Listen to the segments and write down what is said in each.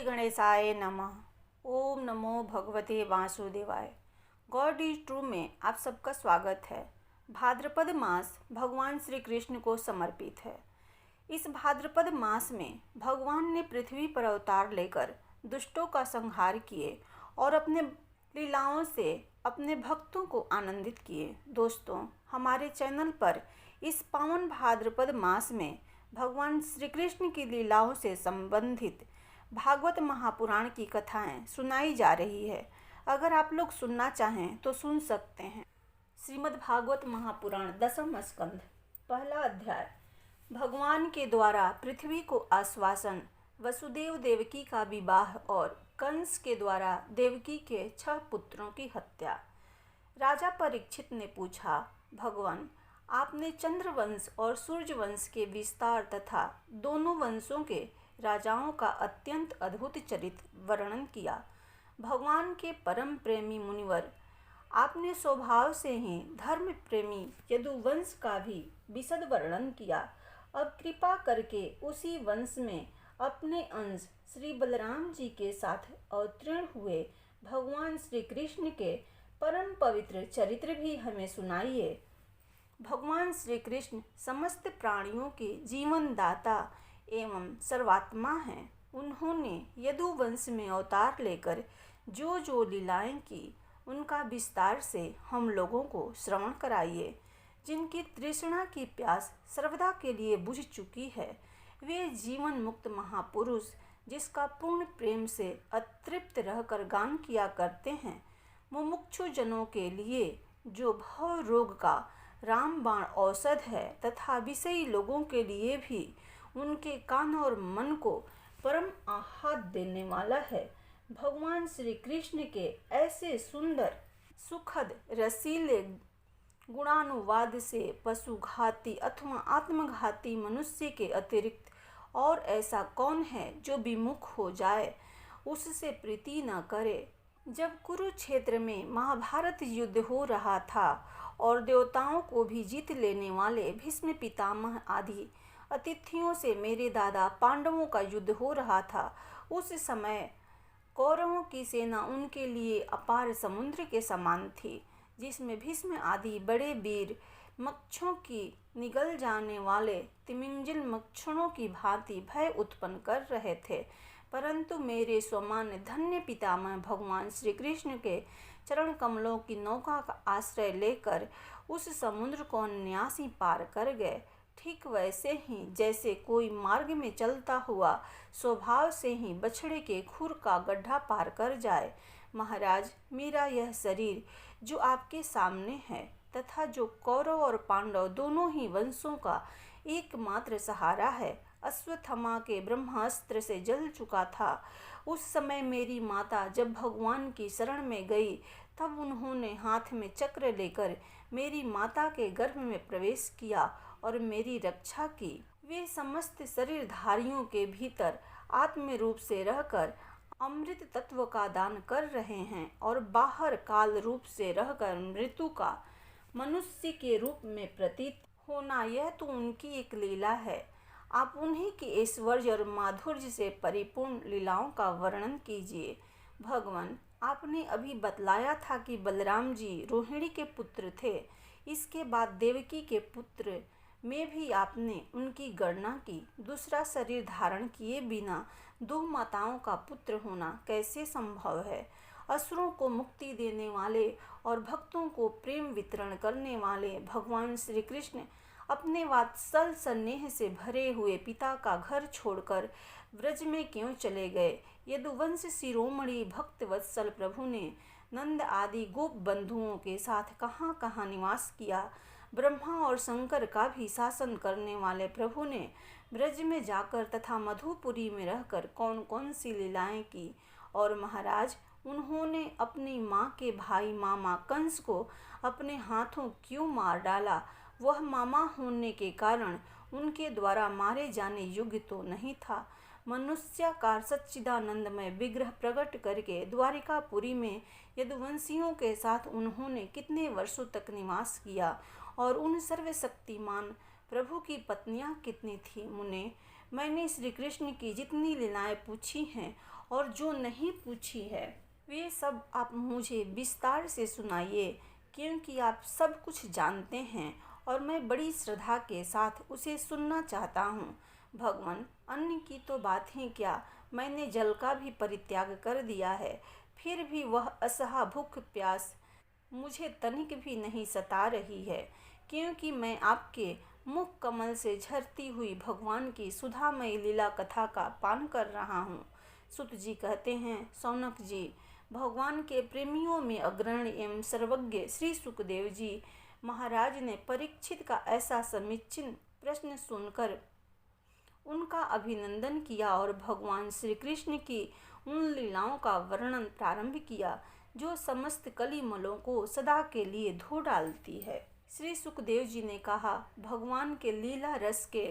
गणेशाय नमः। ओम नमो भगवते वासुदेवाय। गॉड इज ट्रू में आप सबका स्वागत है। भाद्रपद मास भगवान श्री कृष्ण को समर्पित है। इस भाद्रपद मास में भगवान ने पृथ्वी पर अवतार लेकर दुष्टों का संहार किए और अपने लीलाओं से अपने भक्तों को आनंदित किए। दोस्तों, हमारे चैनल पर इस पावन भाद्रपद मास में भगवान श्री कृष्ण की लीलाओं से संबंधित भागवत महापुराण की कथाएं सुनाई जा रही है। अगर आप लोग सुनना चाहें तो सुन सकते हैं। श्रीमद् भागवत महापुराण 10वां स्कंध, पहला अध्याय। भगवान के द्वारा पृथ्वी को आश्वासन, वसुदेव देवकी का विवाह और कंस के द्वारा देवकी के 6 पुत्रों की हत्या। राजा परीक्षित ने पूछा, भगवान, आपने चंद्रवंश और सूर्यवंश के विस्तार तथा दोनों वंशों के राजाओं का अत्यंत अद्भुत चरित्र वर्णन किया। भगवान के परम प्रेमी मुनिवर, आपने स्वभाव से ही धर्म प्रेमी यदुवंश का भी विशद वर्णन किया। अब कृपा करके उसी वंश में अपने अंश श्री बलराम जी के साथ अवतीर्ण हुए भगवान श्री कृष्ण के परम पवित्र चरित्र भी हमें सुनाइए। भगवान श्री कृष्ण समस्त प्राणियों के जीवन दाता एवं सर्वात्मा हैं। उन्होंने यदुवंश में अवतार लेकर जो जो लीलाएं की, उनका विस्तार से हम लोगों को श्रवण कराइए। जिनकी तृष्णा की प्यास सर्वदा के लिए बुझ चुकी है, वे जीवन मुक्त महापुरुष जिसका पूर्ण प्रेम से अतृप्त रहकर गान किया करते हैं, मुमुक्षु जनों के लिए जो भव रोग का रामबाण औषध है तथा विषयी लोगों के लिए भी उनके कान और मन को परम आह्लाद देने वाला है। भगवान श्री कृष्ण के ऐसे सुंदर सुखद रसीले गुणानुवाद से पशुघाती अथवा आत्मघाती मनुष्य के अतिरिक्त और ऐसा कौन है जो विमुख हो जाए, उससे प्रीति न करे। जब कुरुक्षेत्र में महाभारत युद्ध हो रहा था और देवताओं को भी जीत लेने वाले भीष्म पितामह आदि अतिथियों से मेरे दादा पांडवों का युद्ध हो रहा था, उस समय कौरवों की सेना उनके लिए अपार समुद्र के समान थी, जिसमें भीष्म आदि बड़े वीर मक्षों की निगल जाने वाले तिमिंजिल मक्षणों की भांति भय उत्पन्न कर रहे थे। परंतु मेरे स्वमान्य धन्य पितामह भगवान श्री कृष्ण के चरण कमलों की नौका का आश्रय लेकर उस समुद्र को अनायासी पार कर गए। ठीक वैसे ही जैसे कोई मार्ग में चलता हुआ स्वभाव से ही बछड़े के खुर का गड्ढा पार कर जाए। महाराज, मेरा यह शरीर जो आपके सामने है तथा जो कौरव और पांडव दोनों ही वंशों का एकमात्र सहारा है, अश्वत्थामा के ब्रह्मास्त्र से जल चुका था। उस समय मेरी माता जब भगवान की शरण में गई, तब उन्होंने हाथ में चक्र लेकर मेरी माता के गर्भ में प्रवेश किया और मेरी रक्षा की। वे समस्त शरीरधारियों के भीतर आत्म रूप से रहकर अमृत तत्व का दान कर रहे हैं और बाहर काल रूप से रहकर मृत्यु का मनुष्य के रूप में प्रतीत होना, यह तो उनकी एक लीला है। आप उन्हीं की ऐश्वर्य और माधुर्य से परिपूर्ण लीलाओं का वर्णन कीजिए। भगवान, आपने अभी बतलाया था कि बलराम जी रोहिणी के पुत्र थे। इसके बाद देवकी के पुत्र में भी आपने उनकी गणना की। दूसरा शरीर धारण किए बिना 2 माताओं का पुत्र होना कैसे संभव है? असुरों को मुक्ति देने वाले और भक्तों को प्रेम वितरण करने वाले भगवान श्री कृष्ण अपने वात्सल स्नेह से भरे हुए पिता का घर छोड़कर ब्रज में क्यों चले गए? यदुवंश शिरोमणि भक्त वत्सल प्रभु ने नंद आदि गोप बंधुओं के साथ कहाँ कहाँ निवास किया? ब्रह्मा और शंकर का भी शासन करने वाले प्रभु ने ब्रज में जाकर तथा मधुपुरी में रहकर कौन कौन सी लीलाएं की? और महाराज, उन्होंने अपनी माँ के भाई मामा कंस को अपने हाथों क्यों मार डाला? वह मामा होने के कारण उनके द्वारा मारे जाने योग्य तो नहीं था। मनुष्याकार सच्चिदानंदमय विग्रह प्रकट करके द्वारिकापुरी में यदुवंशियों के साथ उन्होंने कितने वर्षों तक निवास किया और उन सर्वशक्तिमान प्रभु की पत्नियां कितनी थी? मुने, मैंने श्री कृष्ण की जितनी लीलाएं पूछी हैं और जो नहीं पूछी है वे सब आप मुझे विस्तार से सुनाइए, क्योंकि आप सब कुछ जानते हैं और मैं बड़ी श्रद्धा के साथ उसे सुनना चाहता हूँ। भगवान, अन्न की तो बात ही क्या, मैंने जल का भी परित्याग कर दिया है, फिर भी वह असहा भूख प्यास मुझे तनिक भी नहीं सता रही है, क्योंकि मैं आपके मुख कमल से झरती हुई भगवान की सुधामयी लीला कथा का पान कर रहा हूँ। सुत जी कहते हैं, सौनक जी, भगवान के प्रेमियों में अग्रणी एवं सर्वज्ञ श्री सुखदेव जी महाराज ने परीक्षित का ऐसा समीचीन प्रश्न सुनकर उनका अभिनंदन किया और भगवान श्री कृष्ण की उन लीलाओं का वर्णन प्रारंभ किया जो समस्त कलिमलों को सदा के लिए धो डालती है। श्री सुखदेव जी ने कहा, भगवान के लीला रस के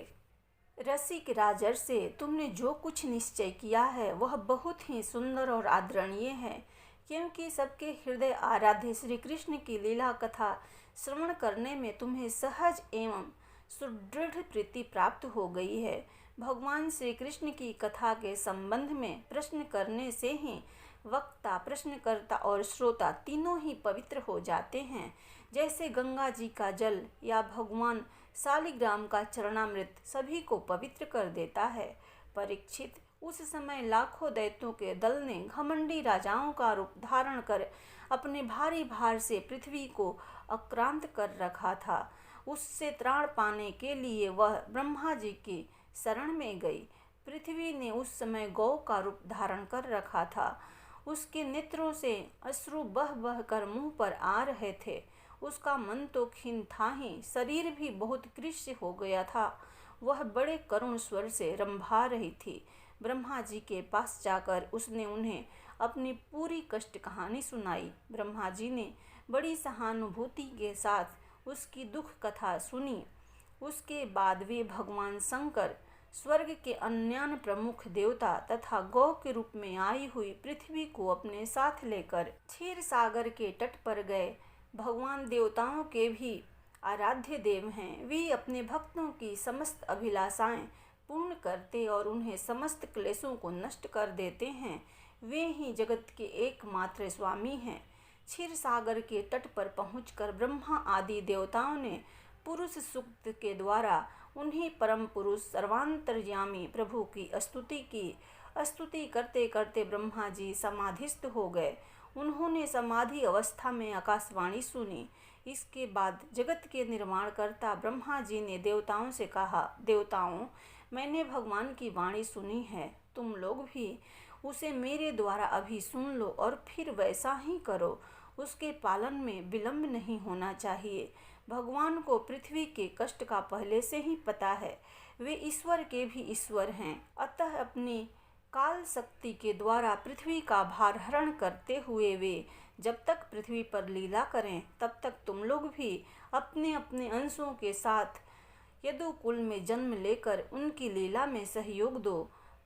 रसिक राजर से तुमने जो कुछ निश्चय किया है वह बहुत ही सुंदर और आदरणीय है, क्योंकि सबके हृदय आराध्य श्री कृष्ण की लीला कथा श्रवण करने में तुम्हें सहज एवं सुदृढ़ प्रीति प्राप्त हो गई है। भगवान श्री कृष्ण की कथा के संबंध में प्रश्न करने से ही वक्ता, प्रश्नकर्ता और श्रोता तीनों ही पवित्र हो जाते हैं। जैसे गंगा जी का जल या भगवान शालिग्राम का चरणामृत सभी को पवित्र कर देता है। परीक्षित, उस समय लाखों दैत्यों के दल ने घमंडी राजाओं का रूप धारण कर अपने भारी भार से पृथ्वी को आक्रांत कर रखा था। उससे त्राण पाने के लिए वह ब्रह्मा जी की शरण में गई। पृथ्वी ने उस समय गौ का रूप धारण कर रखा था। उसके नेत्रों से अश्रु बह बह कर मुंह पर आ रहे थे। उसका मन तो खिन्न था ही, शरीर भी बहुत कृश्य हो गया था। वह बड़े करुण स्वर से रंभा रही थी। ब्रह्मा जी के पास जाकर उसने उन्हें अपनी पूरी कष्ट कहानी सुनाई। ब्रह्मा जी ने बड़ी सहानुभूति के साथ उसकी दुख कथा सुनी। उसके बाद वे भगवान शंकर, स्वर्ग के अन्यान प्रमुख देवता तथा गौ के रूप में आई हुई पृथ्वी को अपने साथ लेकर क्षीर सागर के तट पर गए। भगवान देवताओं के भी आराध्य देव हैं। वे अपने भक्तों की समस्त अभिलाषाएं पूर्ण करते और उन्हें समस्त क्लेशों को नष्ट कर देते हैं। वे ही जगत के एकमात्र स्वामी हैं। क्षीर सागर के तट पर पहुंचकर ब्रह्मा आदि देवताओं ने पुरुष सूक्त के द्वारा उन्हीं परम पुरुष सर्वांतर्यामी प्रभु की स्तुति की। स्तुति करते करते ब्रह्मा जी समाधिस्थ हो गए। उन्होंने समाधि अवस्था में आकाशवाणी सुनी। इसके बाद जगत के निर्माणकर्ता ब्रह्मा जी ने देवताओं से कहा, देवताओं, मैंने भगवान की वाणी सुनी है, तुम लोग भी उसे मेरे द्वारा अभी सुन लो और फिर वैसा ही करो। उसके पालन में विलंब नहीं होना चाहिए। भगवान को पृथ्वी के कष्ट का पहले से ही पता है। वे ईश्वर के भी ईश्वर हैं, अतः अपनी काल शक्ति के द्वारा पृथ्वी का भार हरण करते हुए वे जब तक पृथ्वी पर लीला करें तब तक तुम लोग भी अपने अपने अंशों के साथ यदुकुल में जन्म लेकर उनकी लीला में सहयोग दो।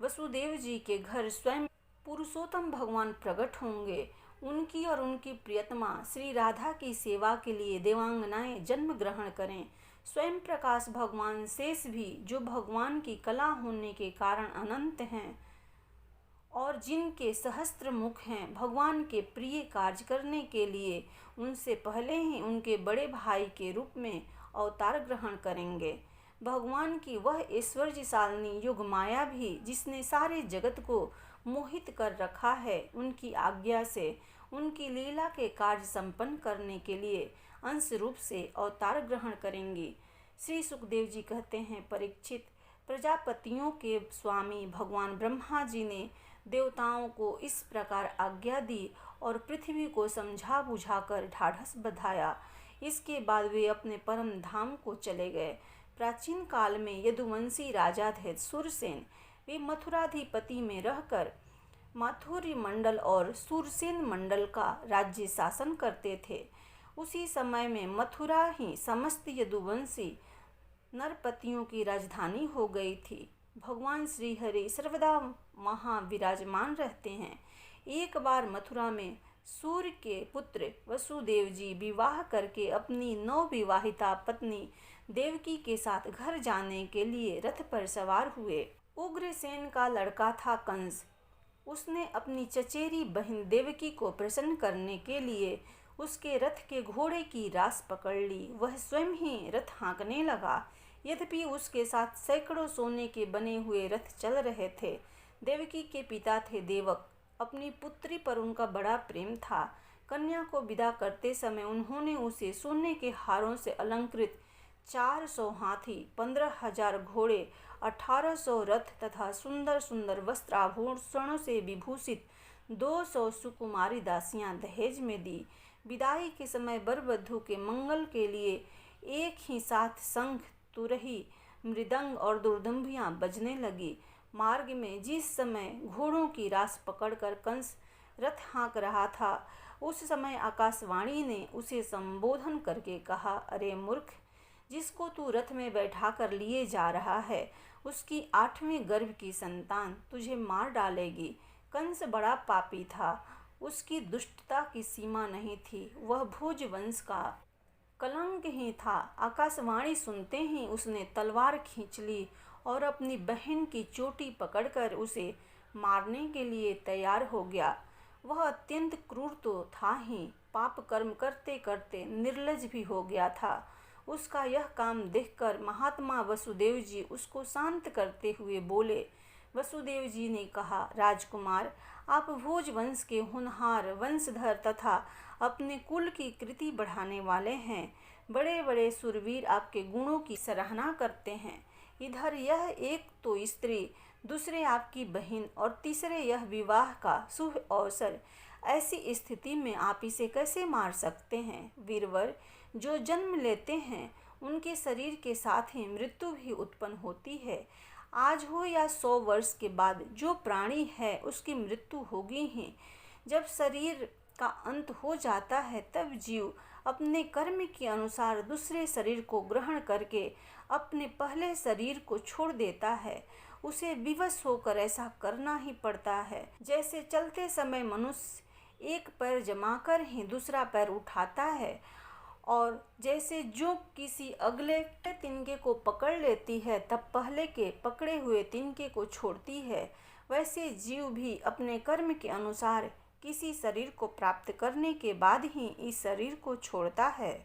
वसुदेव जी के घर स्वयं पुरुषोत्तम भगवान प्रकट होंगे। उनकी और उनकी प्रियतमा श्री राधा की सेवा के लिए देवांगनाएं जन्म ग्रहण करें। स्वयं प्रकाश भगवान शेष भी, जो भगवान की कला होने के कारण अनंत हैं और जिनके सहस्त्र मुख हैं, भगवान के प्रिय कार्य करने के लिए उनसे पहले ही उनके बड़े भाई के रूप में अवतार ग्रहण करेंगे। भगवान की वह ऐश्वर्यशालिनी युग माया भी, जिसने सारे जगत को मोहित कर रखा है, उनकी आज्ञा से उनकी लीला के कार्य संपन्न करने के लिए अंश रूप से अवतार ग्रहण करेंगी। श्री सुखदेव जी कहते हैं, परीक्षित, प्रजापतियों के स्वामी भगवान ब्रह्मा जी ने देवताओं को इस प्रकार आज्ञा दी और पृथ्वी को समझा बुझाकर ढाढ़स बंधाया। इसके बाद वे अपने परम धाम को चले गए। प्राचीन काल में यदुवंशी राजा थे सुरसेन। वे मथुराधिपति में रहकर माथुरी मंडल और सुरसेन मंडल का राज्य शासन करते थे। उसी समय में मथुरा ही समस्त यदुवंशी नरपतियों की राजधानी हो गई थी। भगवान श्री हरि सर्वदा वहाँ विराजमान रहते हैं। एक बार मथुरा में सूर्य के पुत्र वसुदेव जी विवाह करके अपनी नवविवाहिता पत्नी देवकी के साथ घर जाने के लिए रथ पर सवार हुए। उग्रसेन का लड़का था कंस। उसने अपनी चचेरी बहन देवकी को प्रसन्न करने के लिए उसके रथ के घोड़े की रास पकड़ ली। वह स्वयं ही रथ हाँकने लगा। यद्यपि उसके साथ सैकड़ों सोने के बने हुए रथ चल रहे थे। देवकी के पिता थे देवक। अपनी पुत्री पर उनका बड़ा प्रेम था। कन्या को विदा करते समय उन्होंने उसे सोने के हारों से अलंकृत 400 हाथी, 15,000 घोड़े, 1800 रथ तथा सुंदर सुंदर वस्त्र आभूषणों से विभूषित 200 सुकुमारी दासियां दहेज में दी। विदाई के समय वर वधू के मंगल के लिए एक ही साथ शंख, तुरही, मृदंग और दुर्दंभियां बजने लगी। मार्ग में जिस समय घोड़ों की रास पकड़कर कंस रथ हाँक रहा था, उस समय आकाशवाणी ने उसे संबोधन करके कहा, अरे मूर्ख, जिसको तू रथ में बैठा कर लिए जा रहा है, उसकी 8वें गर्भ की संतान तुझे मार डालेगी। कंस बड़ा पापी था। उसकी दुष्टता की सीमा नहीं थी। वह भोज वंश का कलंक ही था। आकाशवाणी सुनते ही उसने तलवार खींच ली और अपनी बहन की चोटी पकड़कर उसे मारने के लिए तैयार हो गया। वह अत्यंत क्रूर तो था ही, पाप कर्म करते करते निर्लज भी हो गया था। उसका यह काम देखकर महात्मा वसुदेव जी उसको शांत करते हुए बोले। वसुदेव जी ने कहा, राजकुमार, आप भोज वंश के होनहार वंशधर तथा अपने कुल की कृति बढ़ाने वाले हैं। बड़े बड़े सुरवीर आपके गुणों की सराहना करते हैं। इधर यह एक तो स्त्री, दूसरे आपकी बहन और तीसरे यह विवाह का शुभ अवसर। ऐसी स्थिति में आप इसे कैसे मार सकते हैं? वीरवर, जो जन्म लेते हैं उनके शरीर के साथ ही मृत्यु भी उत्पन्न होती है। आज हो या 100 वर्ष के बाद जो प्राणी है उसकी मृत्यु होगी ही। जब शरीर का अंत हो जाता है तब जीव अपने कर्म के अनुसार दूसरे शरीर को ग्रहण करके अपने पहले शरीर को छोड़ देता है। उसे विवश होकर ऐसा करना ही पड़ता है। जैसे चलते समय मनुष्य एक पैर जमाकर ही दूसरा पैर उठाता है और जैसे जोंक किसी अगले तिनके को पकड़ लेती है तब पहले के पकड़े हुए तिनके को छोड़ती है, वैसे जीव भी अपने कर्म के अनुसार किसी शरीर को प्राप्त करने के बाद ही इस शरीर को छोड़ता है।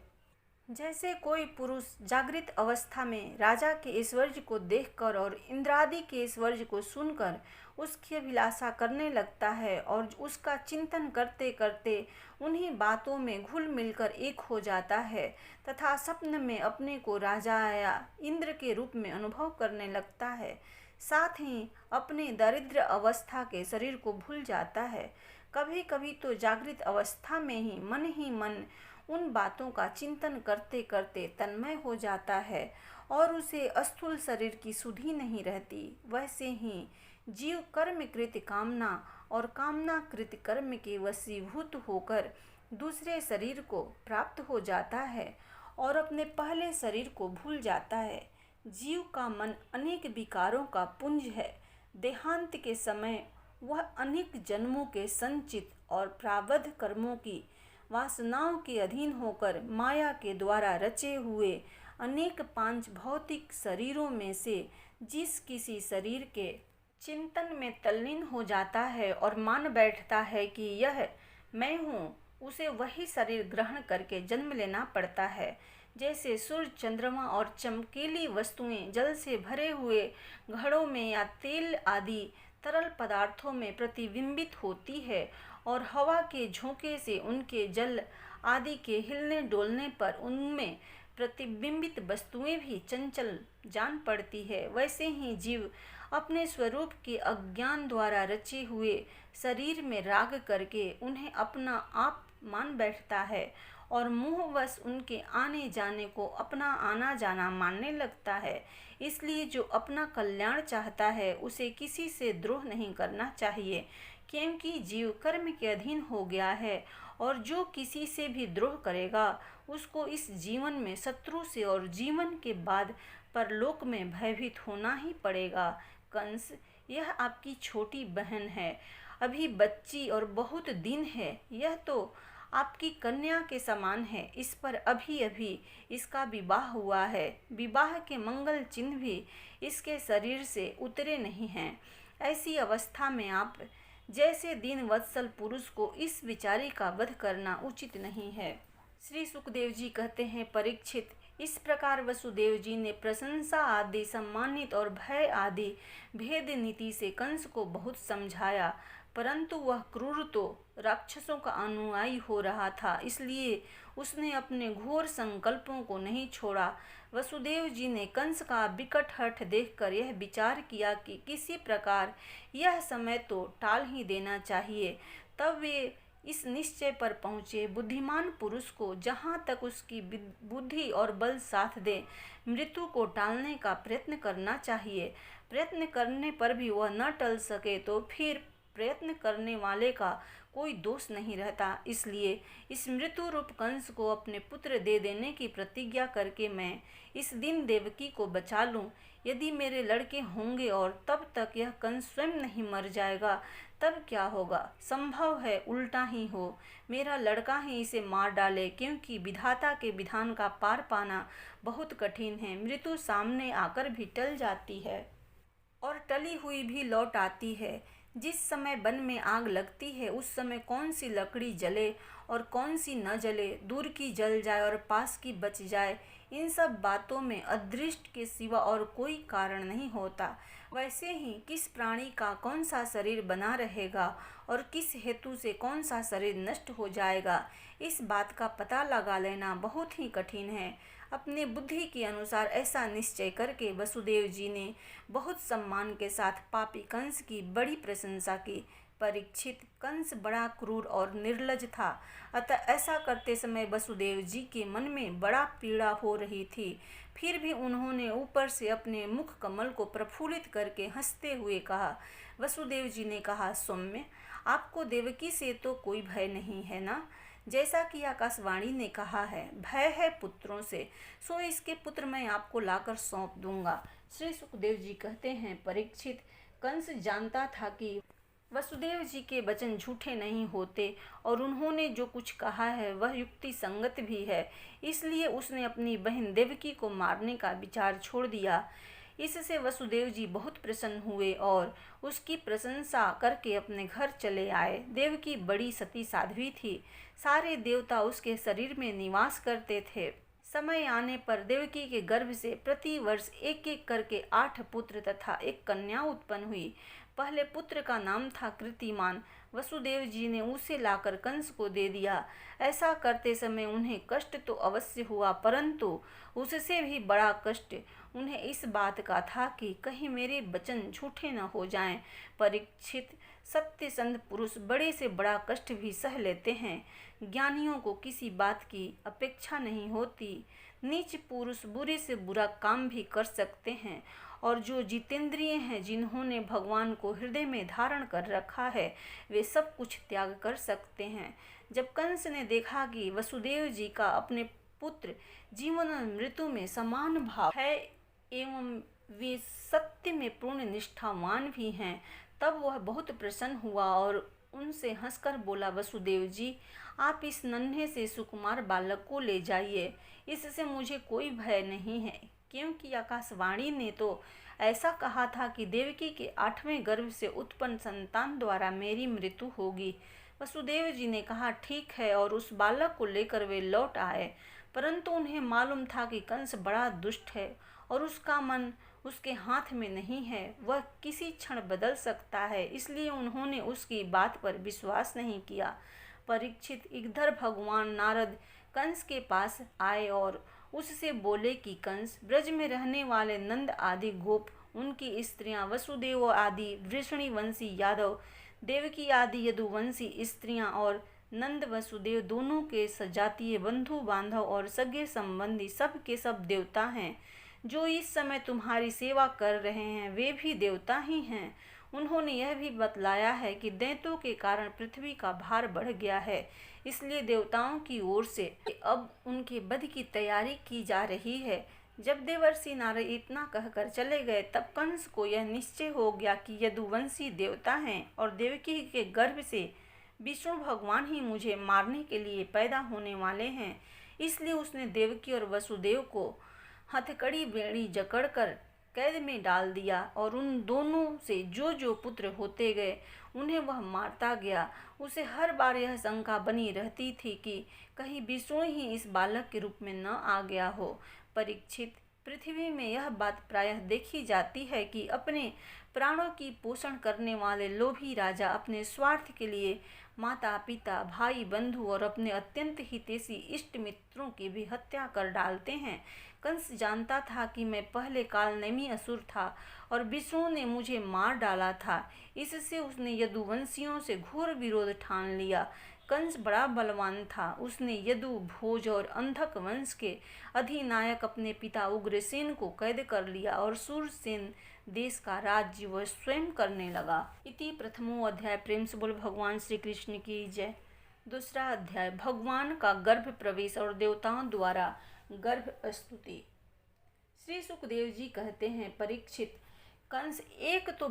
जैसे कोई पुरुष जागृत अवस्था में राजा के ऐश्वर्य को देखकर और इंद्रादि के ऐश्वर्य को सुनकर उसकी अभिलाषा करने लगता है और उसका चिंतन करते करते उन्हीं बातों में घुल मिलकर एक हो जाता है तथा स्वप्न में अपने को राजा या इंद्र के रूप में अनुभव करने लगता है, साथ ही अपने दरिद्र अवस्था के शरीर को भूल जाता है। कभी कभी तो जागृत अवस्था में ही मन उन बातों का चिंतन करते करते तन्मय हो जाता है और उसे स्थूल शरीर की सुधि नहीं रहती। वैसे ही जीव कर्मकृत कामना और कामनाकृत कर्म के वशीभूत होकर दूसरे शरीर को प्राप्त हो जाता है और अपने पहले शरीर को भूल जाता है। जीव का मन अनेक विकारों का पुंज है। देहांत के समय वह अनेक जन्मों के संचित और प्रारब्ध कर्मों की वासनाओं के अधीन होकर माया के द्वारा रचे हुए अनेक पांच भौतिक शरीरों में से जिस किसी शरीर के चिंतन में तल्लीन हो जाता है और मान बैठता है कि यह मैं हूँ, उसे वही शरीर ग्रहण करके जन्म लेना पड़ता है। जैसे सूर्य, चंद्रमा और चमकीली वस्तुएं जल से भरे हुए घड़ों में या तेल आदि तरल पदार्थों में प्रतिबिंबित होती है और हवा के झोंके से उनके जल आदि के हिलने डोलने पर उनमें प्रतिबिंबित वस्तुएं भी चंचल जान पड़ती है, वैसे ही जीव अपने स्वरूप के अज्ञान द्वारा रचे हुए शरीर में राग करके उन्हें अपना आप मान बैठता है और मोहवश उनके आने जाने को अपना आना जाना मानने लगता है। इसलिए जो अपना कल्याण चाहता है उसे किसी से द्रोह नहीं करना चाहिए, क्योंकि जीव कर्म के अधीन हो गया है और जो किसी से भी द्रोह करेगा उसको इस जीवन में शत्रु से और जीवन के बाद परलोक में भयभीत होना ही पड़ेगा। कंस, यह आपकी छोटी बहन है, अभी बच्ची और बहुत दिन है। यह तो आपकी कन्या के समान है। इस पर अभी अभी इसका विवाह हुआ है। विवाह के मंगल चिन्ह भी इसके शरीर से उतरे नहीं हैं। ऐसी अवस्था में आप जैसे दीन वत्सल पुरुष को इस विचारी का वध करना उचित नहीं है। श्री सुखदेव जी कहते हैं, परीक्षित, इस प्रकार वसुदेव जी ने प्रशंसा आदि, सम्मानित और भय आदि भेद नीति से कंस को बहुत समझाया, परंतु वह क्रूर तो राक्षसों का अनुयायी हो रहा था, इसलिए उसने अपने घोर संकल्पों को नहीं छोड़ा। वसुदेव जी ने कंस का विकट हठ देखकर यह विचार किया कि किसी प्रकार यह समय तो टाल ही देना चाहिए। तब वे इस निश्चय पर पहुँचे, बुद्धिमान पुरुष को जहाँ तक उसकी बुद्धि और बल साथ दे मृत्यु को टालने का प्रयत्न करना चाहिए। प्रयत्न करने पर भी वह न टल सके तो फिर प्रयत्न करने वाले का कोई दोष नहीं रहता। इसलिए इस मृत्यु रूप कंस को अपने पुत्र दे देने की प्रतिज्ञा करके मैं इस दिन देवकी को बचा लूं। यदि मेरे लड़के होंगे और तब तक यह कंस स्वयं नहीं मर जाएगा तब क्या होगा? संभव है उल्टा ही हो, मेरा लड़का ही इसे मार डाले, क्योंकि विधाता के विधान का पार पाना बहुत कठिन है। मृत्यु सामने आकर भी टल जाती है और टली हुई भी लौट आती है। जिस समय वन में आग लगती है उस समय कौन सी लकड़ी जले और कौन सी न जले, दूर की जल जाए और पास की बच जाए, इन सब बातों में अदृष्ट के सिवा और कोई कारण नहीं होता। वैसे ही किस प्राणी का कौन सा शरीर बना रहेगा और किस हेतु से कौन सा शरीर नष्ट हो जाएगा, इस बात का पता लगा लेना बहुत ही कठिन है। अपने बुद्धि के अनुसार ऐसा निश्चय करके वसुदेव जी ने बहुत सम्मान के साथ पापी कंस की बड़ी प्रशंसा की। परीक्षित, कंस बड़ा क्रूर और निर्लज था, अतः ऐसा करते समय वसुदेव जी के मन में बड़ा पीड़ा हो रही थी। फिर भी उन्होंने ऊपर से अपने मुख कमल को प्रफुल्लित करके हंसते हुए कहा। वसुदेव जी ने कहा, सौम्य, आपको देवकी से तो कोई भय नहीं है ना? जैसा कि आकाशवाणी ने कहा है, भय है पुत्रों से, सो इसके पुत्र मैं आपको लाकर सौंप दूंगा। श्री सुखदेव जी कहते हैं, परीक्षित, कंस जानता था कि वसुदेव जी के वचन झूठे नहीं होते और उन्होंने जो कुछ कहा है वह युक्ति संगत भी है, इसलिए उसने अपनी बहन देवकी को मारने का विचार छोड़ दिया। इससे वसुदेव जी बहुत प्रसन्न हुए और उसकी प्रशंसा करके अपने घर चले आए। देवकी बड़ी सती साध्वी थी, सारे देवता उसके शरीर में निवास करते थे। समय आने पर देवकी के गर्भ से प्रति वर्ष एक एक करके 8 पुत्र तथा 1 कन्या उत्पन्न हुई। पहले पुत्र का नाम था कृतिमान। वसुदेव जी ने उसे लाकर कंस को दे दिया। ऐसा करते समय उन्हें कष्ट तो अवश्य हुआ, परंतु उससे भी बड़ा कष्ट उन्हें इस बात का था कि कहीं मेरे वचन झूठे न हो जाएं। परीक्षित, सत्यसंध पुरुष बड़े से बड़ा कष्ट भी सह लेते हैं। ज्ञानियों को किसी बात की अपेक्षा नहीं होती। नीच पुरुष बुरे से बुरा काम भी कर सकते हैं, और जो जितेंद्रिय हैं, जिन्होंने भगवान को हृदय में धारण कर रखा है, वे सब कुछ त्याग कर सकते हैं। जब कंस ने देखा कि वसुदेव जी का अपने पुत्र जीवन और मृत्यु में समान भाव है एवं वे सत्य में पूर्ण निष्ठावान भी हैं, तब वह बहुत प्रसन्न हुआ और उनसे हंसकर बोला, वसुदेव जी, आप इस नन्हे से सुकुमार बालक को ले जाइए, इससे मुझे कोई भय नहीं है, क्योंकि आकाशवाणी ने तो ऐसा कहा था कि देवकी के 8वें गर्भ से उत्पन्न संतान द्वारा मेरी मृत्यु होगी। वसुदेव जी ने कहा, ठीक है, और उस बालक को लेकर वे लौट आए। परंतु उन्हें मालूम था कि कंस बड़ा दुष्ट है और उसका मन उसके हाथ में नहीं है, वह किसी क्षण बदल सकता है, इसलिए उन्होंने उसकी बात पर विश्वास नहीं किया। परीक्षित, इधर भगवान नारद कंस के पास आए और उससे बोले कि कंस, ब्रज में रहने वाले नंद आदि गोप, उनकी स्त्रियां, वसुदेव आदि वृषणीवंशी यादव, देवकी आदि यदुवंशी स्त्रियां और नंद वसुदेव दोनों के सजातीय बंधु बांधव और सगे संबंधी सब के सब देवता हैं। जो इस समय तुम्हारी सेवा कर रहे हैं वे भी देवता ही हैं। उन्होंने यह भी बतलाया है कि दैत्यों के कारण पृथ्वी का भार बढ़ गया है, इसलिए देवताओं की ओर से अब उनके वध की तैयारी की जा रही है। जब देवर्षि नारद इतना कहकर चले गए तब कंस को यह निश्चय हो गया कि यदुवंशी देवता हैं और देवकी के गर्भ से विष्णु भगवान ही मुझे मारने के लिए पैदा होने वाले हैं। इसलिए उसने देवकी और वसुदेव को हथकड़ी बेड़ी जकड़कर कैद में डाल दिया और उन दोनों से जो जो पुत्र होते गए उन्हें वह मारता गया। उसे हर बार यह शंका बनी रहती थी कि कहीं विष्णु ही इस बालक के रूप में न आ गया हो। परीक्षित, पृथ्वी में यह बात प्रायः देखी जाती है कि अपने प्राणों की पोषण करने वाले लोभी राजा अपने स्वार्थ के लिए माता पिता, भाई बंधु और अपने अत्यंत हितैषी इष्ट मित्रों की भी हत्या कर डालते हैं। कंस जानता था कि मैं पहले कालनेमी असुर था और विष्णु ने मुझे मार डाला था। इससे उसने यदुवंशियों से घोर विरोध ठान लिया। कंस बड़ा बलवान था। उसने यदु, भोज और अंधक वंश के अधिनायक अपने पिता उग्रसेन को कैद कर लिया और शूरसेन देश का राज्य वह स्वयं करने लगा। इति प्रथमो अध्याय। प्रेम से बोल भगवान श्री कृष्ण की जय। दूसरा अध्याय, भगवान का गर्भ प्रवेश और देवताओं द्वारा गर्भ स्तुति। श्री सुखदेव जी कहते हैं, परीक्षित, कंस एक तो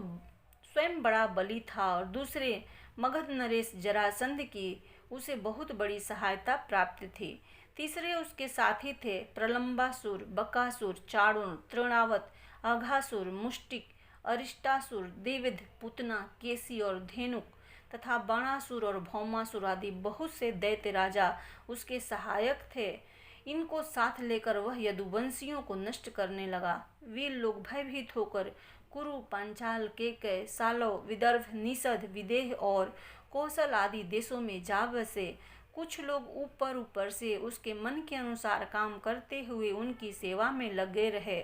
स्वयं बड़ा बली था और दूसरे मगध नरेश जरासंध की उसे बहुत बड़ी सहायता प्राप्त थी। तीसरे उसके साथी थे प्रलंबासुर, बकासुर, चाणूर, तृणावत, अघासुर, मुष्टिक, अरिष्टासुर, देवध, पुतना, केसी और धेनुक तथा बाणासुर और भौमासुर आदि बहुत से दैत्य राजा उसके सहायक थे। इनको साथ लेकर वह यदुवंशियों को नष्ट करने लगा। वे लोग भयभीत होकर कुरु, पांचाल, केकय, सालव, विदर्भ, निषद, विदेह और कौशल आदि देशों में जा बसे। कुछ लोग ऊपर ऊपर से उसके मन के अनुसार काम करते हुए उनकी सेवा में लगे रहे।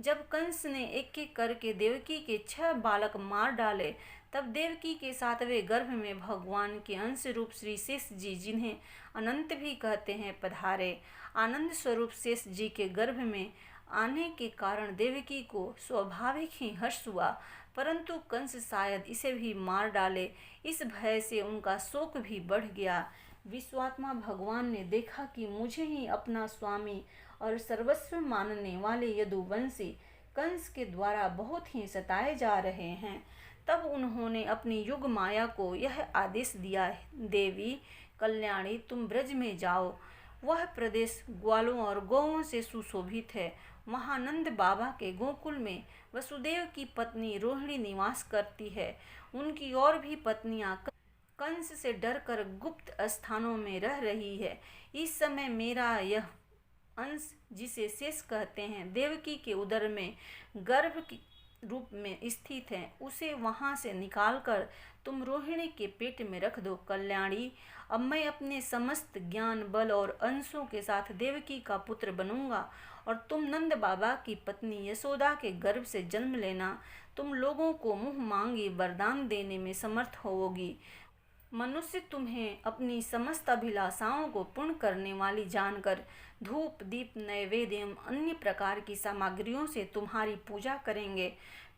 जब कंस ने एक एक करके देवकी के 6 बालक मार डाले, तब देवकी के 7वें गर्भ में भगवान के अंश रूप श्री शेष जी, जिन्हें अनंत भी कहते हैं, पधारे। आनंद स्वरूप शेष जी के गर्भ में आने के कारण देवकी को स्वाभाविक ही हर्ष हुआ, परंतु कंस शायद इसे भी मार डाले। इस भय से उनका शोक भी बढ़ गया। विश्वात्मा भगवान ने देखा कि मुझे ही अपना स्वामी और सर्वस्व मानने वाले यदुवंशी कंस के द्वारा बहुत ही सताए जा रहे हैं। तब उन्होंने अपनी युग माया को यह आदेश दिया, देवी कल्याणी, तुम ब्रज में जाओ। वह प्रदेश ग्वालों और गौओं से सुशोभित है। वहाँ नंद बाबा के गोकुल में वसुदेव की पत्नी रोहिणी निवास करती है। उनकी और भी पत्नियां कंस से डरकर गुप्त स्थानों में रह रही है। इस समय मेरा यह अंश, जिसे शेष कहते हैं, देवकी के उदर में गर्भ के रूप में स्थित है। उसे वहां से निकालकर तुम रोहिणी के पेट में रख दो। कल्याणी, अब मैं अपने समस्त ज्ञान, बल और अंशों के साथ देवकी का पुत्र बनूंगा और तुम नंद बाबा की पत्नी यशोदा के गर्भ से जन्म लेना। तुम लोगों को मुँह मांगी वरदान देने में समर्थ होवोगी। मनुष्य तुम्हें अपनी समस्त अभिलाषाओं को पूर्ण करने वाली जानकर धूप, दीप, नैवेद्य एवं अन्य प्रकार की सामग्रियों से तुम्हारी पूजा करेंगे।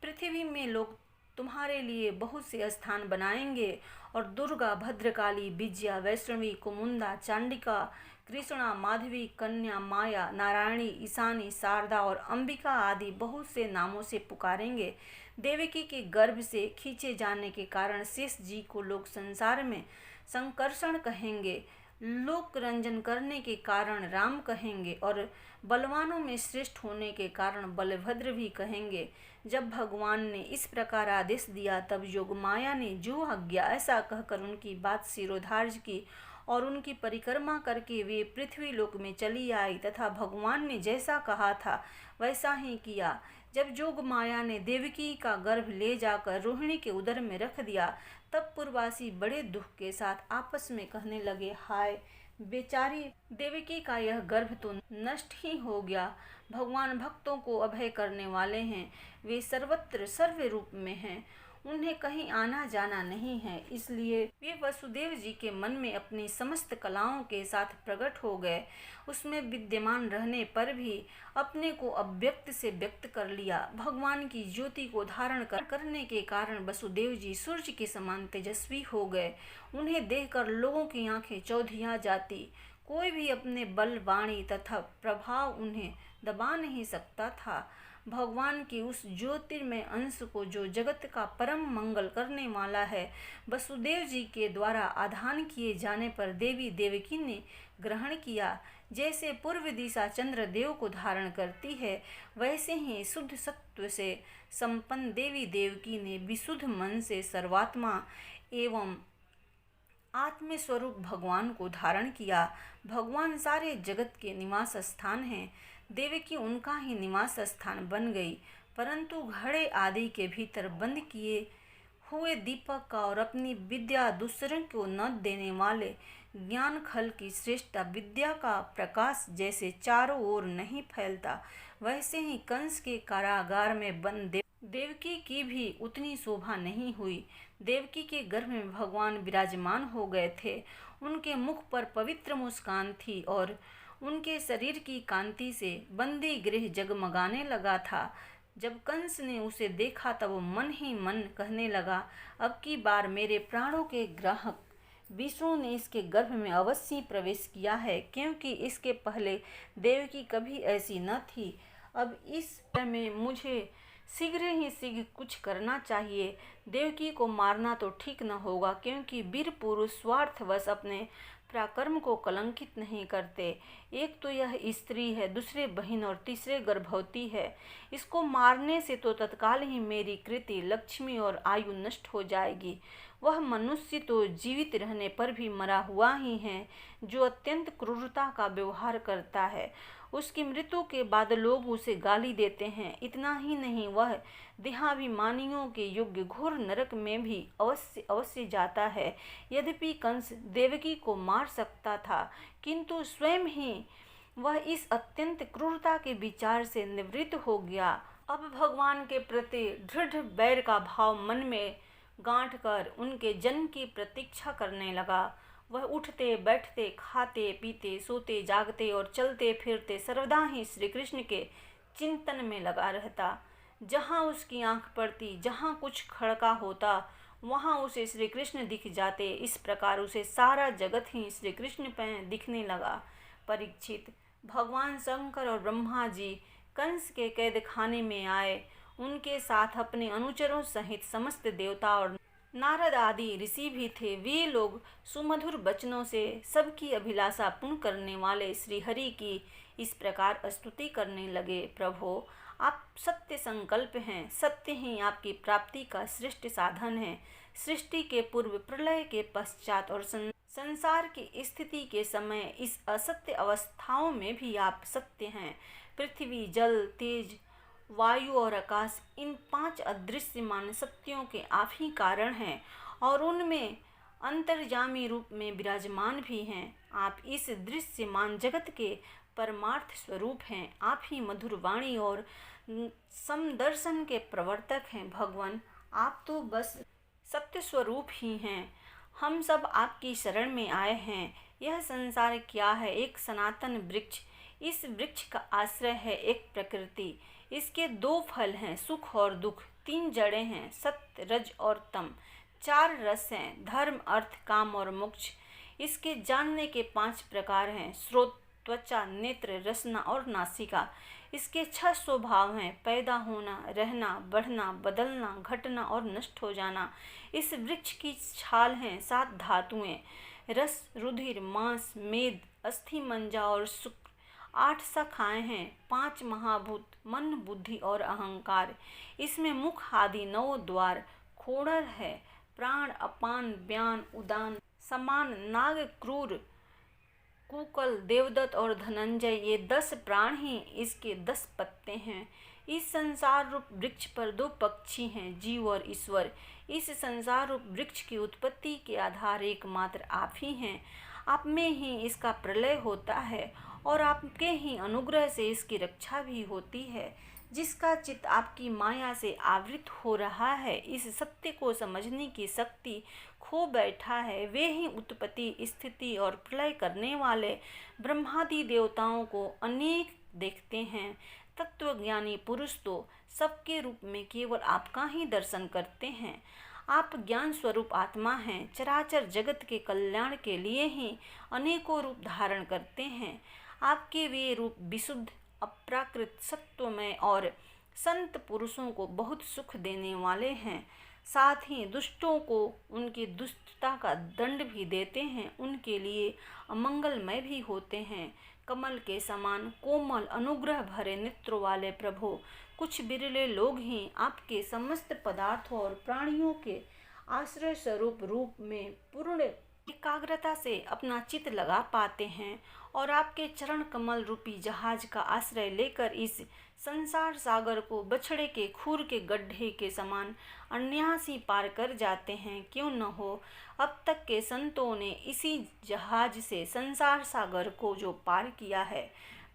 पृथ्वी में लोग तुम्हारे लिए बहुत से स्थान बनाएंगे और दुर्गा, भद्रकाली, विजया, वैष्णवी, कुमुंदा, चांडिका, कृष्णा, माधवी, कन्या, माया, नारायणी, ईशानी, शारदा और अंबिका आदि बहुत से नामों से पुकारेंगे। देवकी के गर्भ से खींचे जाने के कारण शेष जी को लोग संसार में संकर्षण कहेंगे, लोक रंजन करने के कारण राम कहेंगे और बलवानों में श्रेष्ठ होने के कारण बलभद्र भी कहेंगे। जब भगवान ने इस प्रकार आदेश दिया, तब योगमाया ने जो आज्ञा ऐसा कहकर उनकी बात शिरोधार्य की और उनकी परिक्रमा करके वे पृथ्वी लोक में चली आई तथा भगवान ने जैसा कहा था वैसा ही किया। जब जोग माया ने देवकी का गर्भ ले जाकर रोहिणी के उदर में रख दिया, तब पुरवासी बड़े दुख के साथ आपस में कहने लगे, हाय बेचारी देवकी का यह गर्भ तो नष्ट ही हो गया। भगवान भक्तों को अभय करने वाले हैं, वे सर्वत्र सर्व रूप में हैं, उन्हें कहीं आना जाना नहीं है। इसलिए वे वसुदेव जी के मन में अपनी समस्त कलाओं के साथ प्रकट हो गए। उसमें विद्यमान रहने पर भी अपने को अव्यक्त से व्यक्त कर लिया। भगवान की ज्योति को धारण करने के कारण वसुदेव जी सूर्य के समान तेजस्वी हो गए। उन्हें देखकर लोगों की आंखें चौधिया जाती। कोई भी अपने बल, वाणी तथा प्रभाव उन्हें दबा नहीं सकता था। भगवान की उस ज्योतिर्मय अंश को जो जगत का परम मंगल करने वाला है, वसुदेव जी के द्वारा आधान किए जाने पर देवी देवकी ने ग्रहण किया। जैसे पूर्व दिशा चंद्र देव को धारण करती है, वैसे ही शुद्ध सत्व से संपन्न देवी देवकी ने विशुद्ध मन से सर्वात्मा एवं आत्म स्वरूप भगवान को धारण किया। भगवान सारे जगत के निवास स्थान हैं। देवकी उनका ही निवास स्थान बन गई, परंतु घड़े आदि के भीतर बंद किए हुए दीपक का और अपनी विद्या दूसरों को न देने वाले ज्ञान खल की श्रेष्ठ विद्या का प्रकाश जैसे चारों ओर नहीं फैलता, वैसे ही कंस के कारागार में बंद देवकी की भी उतनी शोभा नहीं हुई। देवकी के गर्भ में भगवान विराजमान हो गए थे। उनके मुख पर पवित्र मुस्कान थी और उनके शरीर की कांति से बंदी गृह जगमगाने लगा था। जब कंस ने उसे देखा तब वो मन ही मन कहने लगा, अब की बार मेरे प्राणों के ग्राहक विष्णु ने इसके गर्भ में अवश्य प्रवेश किया है, क्योंकि इसके पहले देवकी कभी ऐसी न थी। अब इस में मुझे शीघ्र ही शीघ्र कुछ करना चाहिए। देवकी को मारना तो ठीक न होगा, क्योंकि वीर पुरुष स्वार्थवश अपने पराक्रम को कलंकित नहीं करते। एक तो यह स्त्री है, दूसरे बहन और तीसरे गर्भवती है। इसको मारने से तो तत्काल ही मेरी कृति, लक्ष्मी और आयु नष्ट हो जाएगी। वह मनुष्य तो जीवित रहने पर भी मरा हुआ ही है, जो अत्यंत क्रूरता का व्यवहार करता है। उसकी मृत्यु के बाद लोग उसे गाली देते हैं। इतना ही नहीं, वह देहाभिमानियों के योग्य घोर नरक में भी अवश्य अवश्य जाता है। यद्यपि कंस देवकी को मार सकता था, किंतु स्वयं ही वह इस अत्यंत क्रूरता के विचार से निवृत्त हो गया। अब भगवान के प्रति दृढ़ बैर का भाव मन में गांठ कर उनके जन्म की प्रतीक्षा करने लगा। वह उठते बैठते, खाते पीते, सोते जागते और चलते फिरते सर्वदा ही श्री कृष्ण के चिंतन में लगा रहता। जहाँ उसकी आंख पड़ती, जहाँ कुछ खड़का होता, वहाँ उसे श्री कृष्ण दिख जाते। इस प्रकार उसे सारा जगत ही श्री कृष्ण पे दिखने लगा। परीक्षित, भगवान शंकर और ब्रह्मा जी कंस के कैद खाने में आए। उनके साथ अपने अनुचरों सहित समस्त देवता और नारद आदि ऋषि भी थे। वे लोग सुमधुर वचनों से सबकी अभिलाषा पूर्ण करने वाले श्री हरि की इस प्रकार स्तुति करने लगे। प्रभो, आप सत्य संकल्प हैं। सत्य ही आपकी प्राप्ति का श्रेष्ठ साधन है। सृष्टि के पूर्व, प्रलय के पश्चात और संसार की स्थिति के समय इस असत्य अवस्थाओं में भी आप सत्य हैं। पृथ्वी, जल, तेज, वायु और आकाश, इन 5 अदृश्यमान सत्यों के आप ही कारण हैं और उनमें अंतर्यामी रूप में विराजमान भी हैं। आप इस दृश्यमान जगत के परमार्थ स्वरूप हैं। आप ही मधुर वाणी और समदर्शन के प्रवर्तक हैं। भगवान, आप तो बस सत्य स्वरूप ही हैं। हम सब आपकी शरण में आए हैं। यह संसार क्या है? एक सनातन वृक्ष। इस वृक्ष का आश्रय है एक प्रकृति। इसके 2 फल हैं, सुख और दुख। 3 जड़ें हैं, सत्य, रज और तम। 4 रस हैं, धर्म, अर्थ, काम और मोक्ष। इसके जानने के 5 प्रकार हैं, श्रोत, त्वचा, नेत्र, रसना और नासिका। इसके 6 स्वभाव हैं, पैदा होना, रहना, बढ़ना, बदलना, घटना और नष्ट हो जाना। इस वृक्ष की छाल हैं 7 धातुएं, रस, रुधिर, मांस, मेद, अस्थि, मंजा और शुक्र। 8 शाखाएं हैं, 5 महाभूत, मन, बुद्धि और अहंकार। इसमें मुख आदि 9 द्वार, खोड़र है, प्राण, अपान, व्यान, उदान, समान, नाग, क्रूर, कुकल, देवदत्त और धनंजय, ये 10 प्राण ही इसके 10 पत्ते हैं। इस संसार रूप वृक्ष पर 2 पक्षी हैं, जीव और ईश्वर। इस संसार रूप वृक्ष की उत्पत्ति के आधार एकमात्र आप ही हैं। आप में ही इसका प्रलय होता है और आपके ही अनुग्रह से इसकी रक्षा भी होती है। जिसका चित्त आपकी माया से आवृत हो रहा है, इस सत्य को समझने की शक्ति खो बैठा है, वे ही उत्पत्ति, स्थिति और प्रलय करने वाले ब्रह्मादि देवताओं को अनेक देखते हैं। तत्वज्ञानी पुरुष तो सबके रूप में केवल आपका ही दर्शन करते हैं। आप ज्ञान स्वरूप आत्मा हैं। चराचर जगत के कल्याण के लिए ही अनेकों रूप धारण करते हैं। आपके वे रूप विशुद्ध, अप्राकृत, सत्वमय और संत पुरुषों को बहुत सुख देने वाले हैं, साथ ही दुष्टों को उनकी दुष्टता का दंड भी देते हैं, उनके लिए अमंगलमय भी होते हैं। कमल के समान कोमल अनुग्रह भरे नेत्रों वाले प्रभु, कुछ बिरले लोग ही आपके समस्त पदार्थों और प्राणियों के आश्रय स्वरूप रूप में पूर्ण एकाग्रता से अपना चित्त लगा पाते हैं और आपके चरण कमल रूपी जहाज का आश्रय लेकर इस संसार सागर को बछड़े के खूर के गड्ढे के समान अनायासी पार कर जाते हैं। क्यों न हो, अब तक के संतों ने इसी जहाज से संसार सागर को जो पार किया है।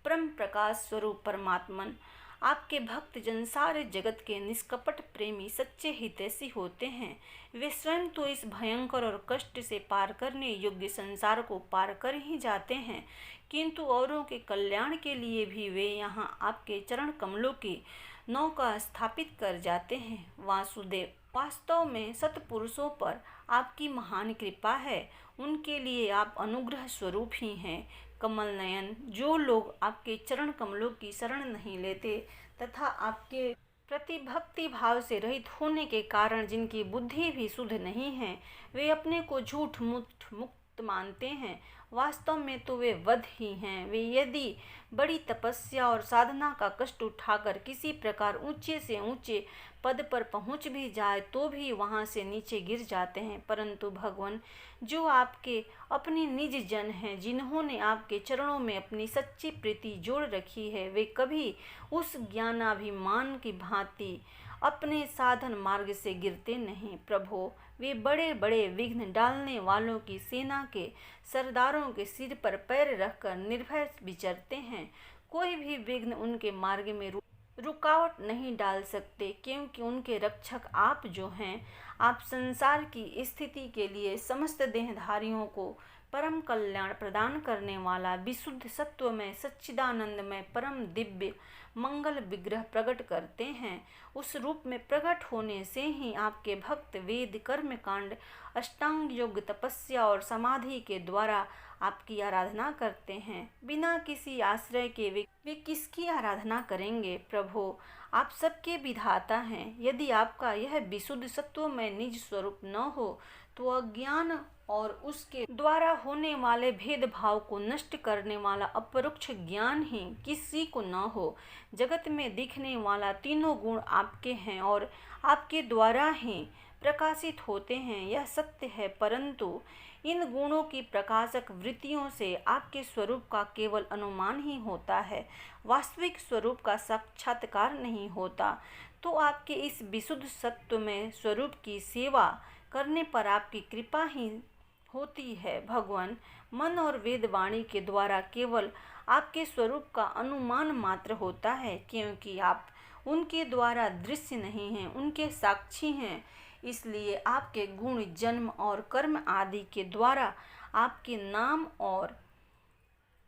परम प्रकाश स्वरूप परमात्मन, आपके भक्त जन सारे जगत के निष्कपट प्रेमी सच्चे हितैषी होते हैं। वे स्वयं तो इस भयंकर और कष्ट से पार करने योग्य संसार को पार कर ही जाते हैं, किंतु औरों के कल्याण के लिए भी वे यहाँ आपके चरण कमलों की नौका स्थापित कर जाते हैं। वासुदेव, वास्तव में सत्पुरुषों पर आपकी महान कृपा है, उनके लिए आप अनुग्रह स्वरूप ही हैं। कमल नयन, जो लोग आपके चरण कमलों की शरण नहीं लेते तथा आपके प्रति भक्ति भाव से रहित होने के कारण जिनकी बुद्धि भी शुद्ध नहीं है, वे अपने को झूठ मूठ मुक्त मानते हैं, वास्तव में तो वे वध ही हैं। वे यदि बड़ी तपस्या और साधना का कष्ट उठाकर किसी प्रकार ऊंचे से ऊंचे पद पर पहुंच भी जाए तो भी वहां से नीचे गिर जाते हैं। परंतु भगवान, जो आपके अपने निज जन हैं, जिन्होंने आपके चरणों में अपनी सच्ची प्रीति जोड़ रखी है, वे कभी उस ज्ञानाभिमान की भांति अपने साधन मार्ग से गिरते नहीं। प्रभो, वे बड़े बड़े विघ्न डालने वालों की सेना के सरदारों के सिर पर पैर रखकर निर्भय विचरते हैं। कोई भी विघ्न उनके मार्ग में रुकावट नहीं डाल सकते, क्योंकि उनके रक्षक आप जो हैं। आप संसार की स्थिति के लिए समस्त देहधारियों को परम कल्याण प्रदान करने वाला विशुद्ध सत्वमय सच्चिदानंदमय परम दिव्य मंगल विग्रह प्रकट करते हैं। उस रूप में प्रकट होने से ही आपके भक्त वेद कर्म कांड अष्टांग योग तपस्या और समाधि के द्वारा आपकी आराधना करते हैं। बिना किसी आश्रय के वे किसकी आराधना करेंगे। प्रभो, आप सबके विधाता हैं। यदि आपका यह विशुद्ध सत्वमय निज स्वरूप न हो तो अज्ञान और उसके द्वारा होने वाले भेदभाव को नष्ट करने वाला अपरोक्ष ज्ञान ही किसी को न हो। जगत में दिखने वाला तीनों गुण आपके हैं और आपके द्वारा ही प्रकाशित होते हैं, यह सत्य है। परंतु इन गुणों की प्रकाशक वृत्तियों से आपके स्वरूप का केवल अनुमान ही होता है, वास्तविक स्वरूप का साक्षात्कार नहीं होता। तो आपके इस विशुद्ध सत्वमय स्वरूप की सेवा करने पर आपकी कृपा ही होती है। भगवान, मन और वेद वाणी के द्वारा केवल आपके स्वरूप का अनुमान मात्र होता है, क्योंकि आप उनके द्वारा दृश्य नहीं हैं, उनके साक्षी हैं। इसलिए आपके गुण, जन्म और कर्म आदि के द्वारा आपके नाम और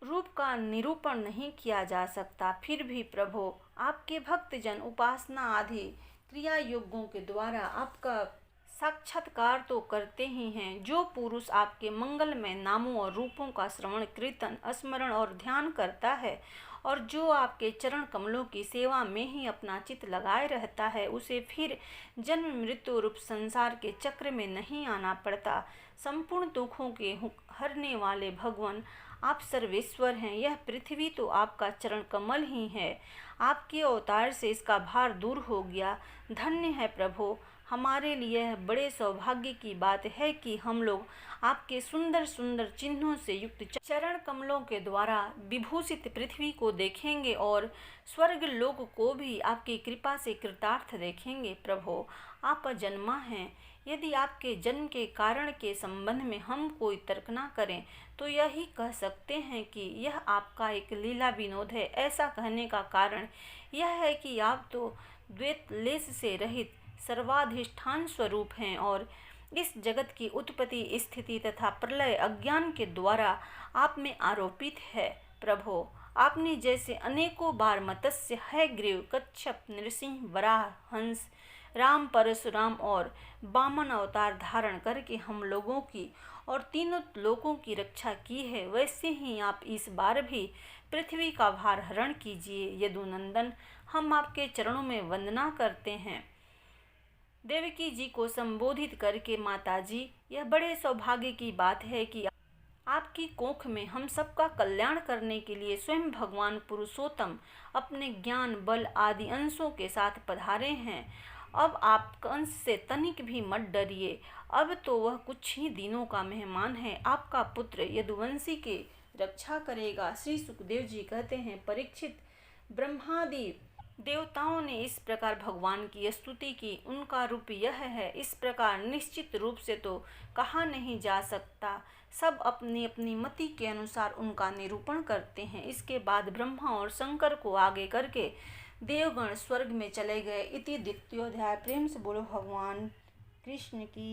रूप का निरूपण नहीं किया जा सकता। फिर भी प्रभु, आपके भक्तजन उपासना आदि क्रिया योगों के द्वारा आपका साक्षात्कार तो करते ही हैं। जो पुरुष आपके मंगलमय नामों और रूपों का श्रवण, कीर्तन, स्मरण और ध्यान करता है और जो आपके चरण कमलों की सेवा में ही अपना चित्त लगाए रहता है, उसे फिर जन्म मृत्यु रूप संसार के चक्र में नहीं आना पड़ता। संपूर्ण दुखों के हरने वाले भगवान, आप सर्वेश्वर हैं। यह पृथ्वी तो आपका चरण कमल ही है। आपके अवतार से इसका भार दूर हो गया। धन्य है प्रभु, हमारे लिए यह बड़े सौभाग्य की बात है कि हम लोग आपके सुंदर सुंदर चिन्हों से युक्त चरण कमलों के द्वारा विभूषित पृथ्वी को देखेंगे और स्वर्ग लोक को भी आपकी कृपा से कृतार्थ देखेंगे। प्रभु, आप अजन्मा हैं। यदि आपके जन्म के कारण के संबंध में हम कोई तर्क न करें तो यही कह सकते हैं कि यह आपका एक लीला विनोद है। ऐसा कहने का कारण यह है कि आप तो द्वैत लेश से रहित सर्वाधिष्ठान स्वरूप हैं और इस जगत की उत्पत्ति, स्थिति तथा प्रलय अज्ञान के द्वारा आप में आरोपित है। प्रभो, आपने जैसे अनेकों बार मत्स्य, हयग्रीव, कच्छप, नृसिंह, वराह, हंस, राम, परशुराम और वामन अवतार धारण करके हम लोगों की और तीनों लोकों की रक्षा की है, वैसे ही आप इस बार भी पृथ्वी का भार हरण कीजिए। यदुनंदन, हम आपके चरणों में वंदना करते हैं। देवकी जी को संबोधित करके माता जी, यह बड़े सौभाग्य की बात है कि आपकी कोख में हम सबका कल्याण करने के लिए स्वयं भगवान पुरुषोत्तम अपने ज्ञान, बल आदि अंशों के साथ पधारे हैं। अब आप कंस से तनिक भी मत डरिए, अब तो वह कुछ ही दिनों का मेहमान है, आपका पुत्र यदुवंशी की रक्षा करेगा। श्री सुखदेव जी कहते हैं, परीक्षित, ब्रह्मादि देवताओं ने इस प्रकार भगवान की स्तुति की, उनका रूप यह है, इस प्रकार निश्चित रूप से तो कहा नहीं जा सकता। सब अपनी अपनी मति के अनुसार उनका निरूपण करते हैं। इसके बाद ब्रह्मा और शंकर को आगे करके देवगण स्वर्ग में चले गए। इति द्वितीयोध्याय। प्रेम से बोलो भगवान कृष्ण की।